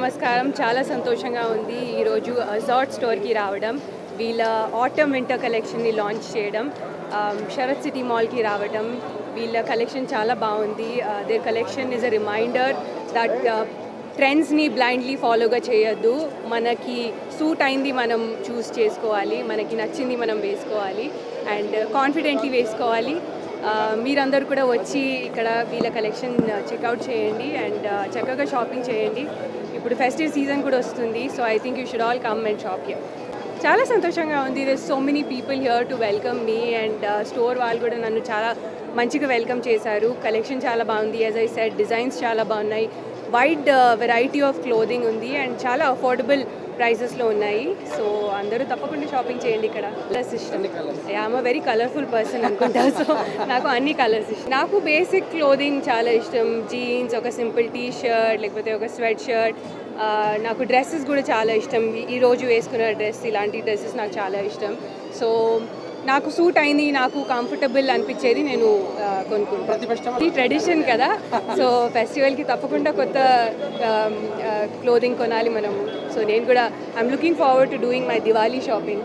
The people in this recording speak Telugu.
నమస్కారం. చాలా సంతోషంగా ఉంది ఈరోజు అజార్ట్ స్టోర్కి రావడం, వీళ్ళ ఆటమ్ వింటర్ కలెక్షన్ని లాంచ్ చేయడం, శరత్ సిటీ మాల్కి రావడం. వీళ్ళ కలెక్షన్ చాలా బాగుంది. Their collection is a reminder that ట్రెండ్స్ని బ్లైండ్లీ ఫాలోగా చేయొద్దు. మనకి సూట్ అయింది మనం చూస్ చేసుకోవాలి, మనకి నచ్చింది మనం వేసుకోవాలి అండ్ కాన్ఫిడెంట్లీ వేసుకోవాలి. మీరందరూ కూడా వచ్చి ఇక్కడ వీళ్ళ కలెక్షన్ చెక్అవుట్ చేయండి అండ్ చక్కగా షాపింగ్ చేయండి. ఇప్పుడు ఫెస్టివ్ సీజన్ కూడా వస్తుంది, so I think you should all come and shop here. చాలా సంతోషంగా ఉంది. There so many people here to welcome me and store వాళ్ళు కూడా నన్ను చాలా మంచిగా వెల్కమ్ చేశారు. కలెక్షన్ చాలా బాగుంది. యాజ్ ఐ సెడ్, డిజైన్స్ చాలా బాగున్నాయి. వైడ్ వెరైటీ ఆఫ్ క్లోదింగ్ ఉంది అండ్ చాలా అఫోర్డబుల్ ప్రైజెస్లో ఉన్నాయి. సో అందరూ తప్పకుండా షాపింగ్ చేయండి ఇక్కడ. కలర్స్ ఇష్టం. I'm a very colourful person అనుకుంటా, సో నాకు అన్ని కలర్స్ ఇష్టం. నాకు బేసిక్ క్లోదింగ్ చాలా ఇష్టం. జీన్స్, ఒక సింపుల్ టీ షర్ట్, లేకపోతే ఒక స్వెట్ షర్ట్. నాకు డ్రెస్సెస్ కూడా చాలా ఇష్టం. ఈరోజు వేసుకున్న డ్రెస్, ఇలాంటి డ్రెస్సెస్ నాకు చాలా ఇష్టం. సో నాకు సూట్ అయింది, నాకు కంఫర్టబుల్ అనిపించేది నేను కొనుక్కుంటాను. ఈ ట్రెడిషన్ కదా, సో ఫెస్టివల్కి తప్పకుండా కొత్త క్లోదింగ్ కొనాలి మనము. సో నేను కూడా I'm looking forward to doing my Diwali shopping.